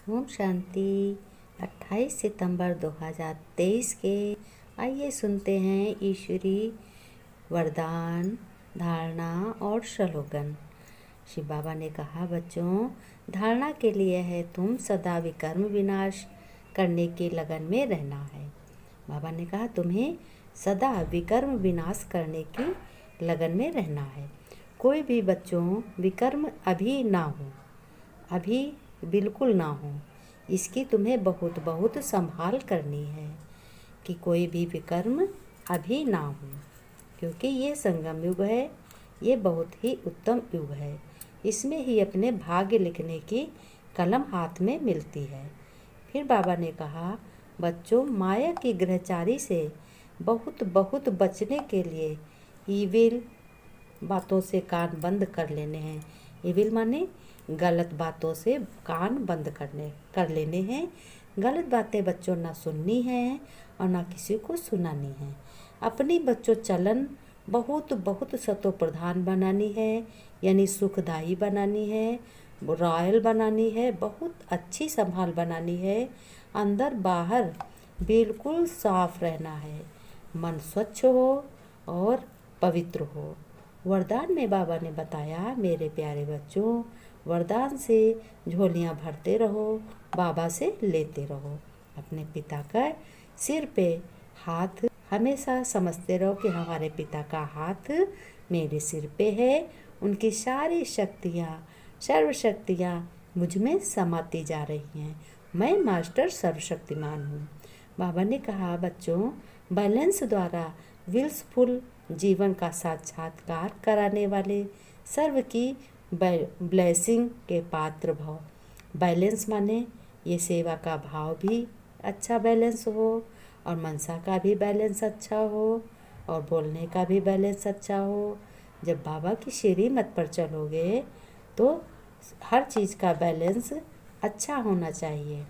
ओम शांति। 28 सितंबर 2023 के आइए सुनते हैं ईश्वरी वरदान, धारणा और श्लोगन। शिव बाबा ने कहा, बच्चों, धारणा के लिए है तुम सदा विकर्म विनाश करने की लगन में रहना है। बाबा ने कहा तुम्हें सदा विकर्म विनाश करने की लगन में रहना है। कोई भी बच्चों विकर्म अभी ना हो, अभी बिल्कुल ना हो। इसकी तुम्हें बहुत बहुत संभाल करनी है कि कोई भी विकर्म अभी ना हो, क्योंकि ये संगम युग है। ये बहुत ही उत्तम युग है। इसमें ही अपने भाग्य लिखने की कलम हाथ में मिलती है। फिर बाबा ने कहा, बच्चों, माया की ग्रहचारी से बहुत बहुत बचने के लिए ईविल बातों से कान बंद कर लेने हैं। ईविल माने गलत बातों से कान बंद कर लेने हैं। गलत बातें बच्चों ना सुननी है और ना किसी को सुनानी है। अपनी बच्चों चलन बहुत बहुत सतो प्रधान बनानी है, यानी सुखदायी बनानी है, रॉयल बनानी है, बहुत अच्छी संभाल बनानी है। अंदर बाहर बिल्कुल साफ रहना है। मन स्वच्छ हो और पवित्र हो। वरदान में बाबा ने बताया, मेरे प्यारे बच्चों, वरदान से झोलियाँ भरते रहो, बाबा से लेते रहो। अपने पिता का सिर पे हाथ हमेशा समझते रहो कि हमारे पिता का हाथ मेरे सिर पे है। उनकी सारी शक्तियाँ, सर्वशक्तियाँ मुझ में समाती जा रही हैं। मैं मास्टर सर्वशक्तिमान हूँ। बाबा ने कहा, बच्चों, बैलेंस द्वारा विल्सफुल जीवन का साक्षात्कार कराने वाले सर्व की ब्लेसिंग के पात्र भाव। बैलेंस माने ये सेवा का भाव भी अच्छा बैलेंस हो, और मनसा का भी बैलेंस अच्छा हो, और बोलने का भी बैलेंस अच्छा हो। जब बाबा की श्रीमत पर चलोगे तो हर चीज़ का बैलेंस अच्छा होना चाहिए,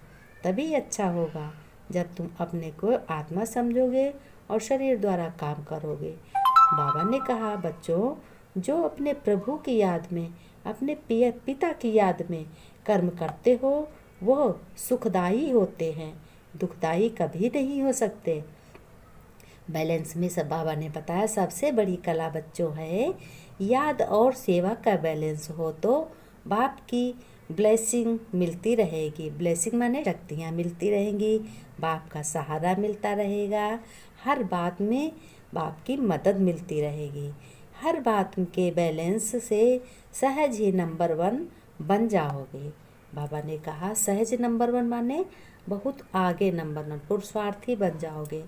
तभी अच्छा होगा। जब तुम अपने को आत्मा समझोगे और शरीर द्वारा काम करोगे। बाबा ने कहा, बच्चों, जो अपने प्रभु की याद में, अपने पिता की याद में कर्म करते हो, वो सुखदायी होते हैं, दुखदायी कभी नहीं हो सकते। बैलेंस में सब बाबा ने बताया, सबसे बड़ी कला बच्चों है याद और सेवा का बैलेंस हो तो बाप की ब्लेसिंग मिलती रहेगी। ब्लेसिंग माने शक्तियाँ मिलती रहेंगी, बाप का सहारा मिलता रहेगा, हर बात में बाप की मदद मिलती रहेगी। हर बात के बैलेंस से सहज ही नंबर 1 बन जाओगे। बाबा ने कहा, सहज नंबर 1 माने बहुत आगे नंबर 1, पुरुषार्थी बन जाओगे।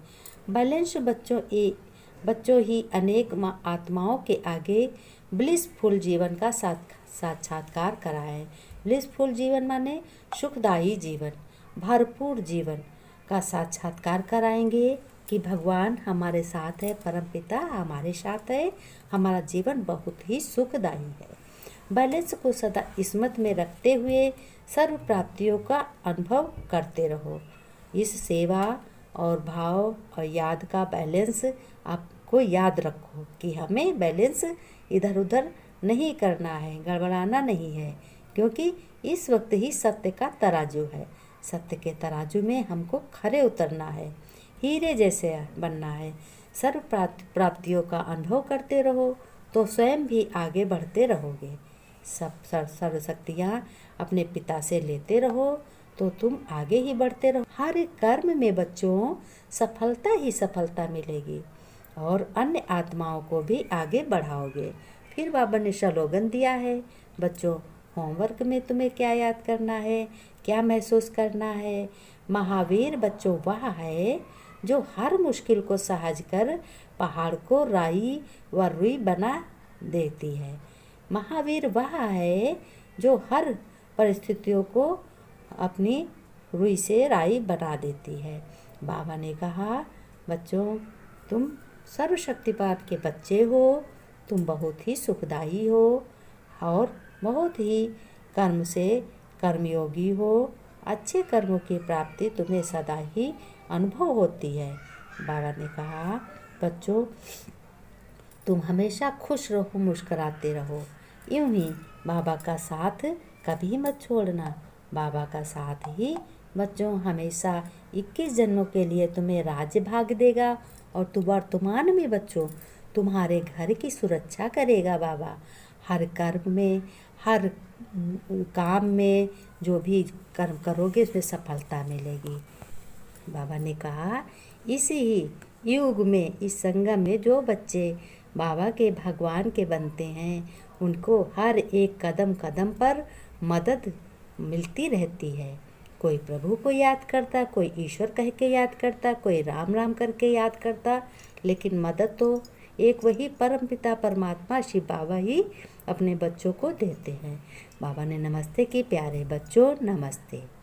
बैलेंस बच्चों ही अनेक आत्माओं के आगे ब्लिसफुल जीवन का साक्षात्कार कराए। ब्लिसफुल जीवन माने सुखदायी जीवन, भरपूर जीवन का साक्षात्कार कराएंगे कि भगवान हमारे साथ है, परमपिता हमारे साथ है, हमारा जीवन बहुत ही सुखदायी है। बैलेंस को सदा स्मृत में रखते हुए सर्व प्राप्तियों का अनुभव करते रहो। इस सेवा और भाव और याद का बैलेंस आपको याद रखो कि हमें बैलेंस इधर उधर नहीं करना है, गड़बड़ाना नहीं है, क्योंकि इस वक्त ही सत्य का तराजू है। सत्य के तराजू में हमको खरे उतरना है, हीरे जैसे बनना है। सर्व प्राप्तियों का अनुभव करते रहो तो स्वयं भी आगे बढ़ते रहोगे। सब सर्व शक्तियाँ अपने पिता से लेते रहो तो तुम आगे ही बढ़ते रहो। हर एक कर्म में बच्चों सफलता ही सफलता मिलेगी और अन्य आत्माओं को भी आगे बढ़ाओगे। फिर बाबा ने स्लोगन दिया है, बच्चों, होमवर्क में तुम्हें क्या याद करना है, क्या महसूस करना है। महावीर बच्चों वह है जो हर मुश्किल को सहज कर पहाड़ को राई व रुई बना देती है। महावीर वह है जो हर परिस्थितियों को अपनी रुई से राई बना देती है। बाबा ने कहा, बच्चों, तुम सर्वशक्तिपात के बच्चे हो, तुम बहुत ही सुखदायी हो और बहुत ही कर्म से कर्मयोगी हो। अच्छे कर्मों की प्राप्ति तुम्हें सदा ही अनुभव होती है। बाबा ने कहा, बच्चों, तुम हमेशा खुश रहो, मुस्कुराते रहो। यूं ही बाबा का साथ कभी मत छोड़ना। बाबा का साथ ही बच्चों हमेशा 21 जन्मों के लिए तुम्हें राज्य भाग देगा और तुम वर्तमान में बच्चों तुम्हारे घर की सुरक्षा करेगा बाबा। हर कर्म में, हर काम में जो भी कर्म करोगे उसमें सफलता मिलेगी। बाबा ने कहा इस ही युग में, इस संगम में जो बच्चे बाबा के भगवान के बनते हैं उनको हर एक कदम कदम पर मदद मिलती रहती है। कोई प्रभु को याद करता, कोई ईश्वर कह के याद करता, कोई राम राम करके याद करता, लेकिन मदद तो एक वही परमपिता परमात्मा शिव बाबा ही अपने बच्चों को देते हैं। बाबा ने नमस्ते की, प्यारे बच्चों नमस्ते।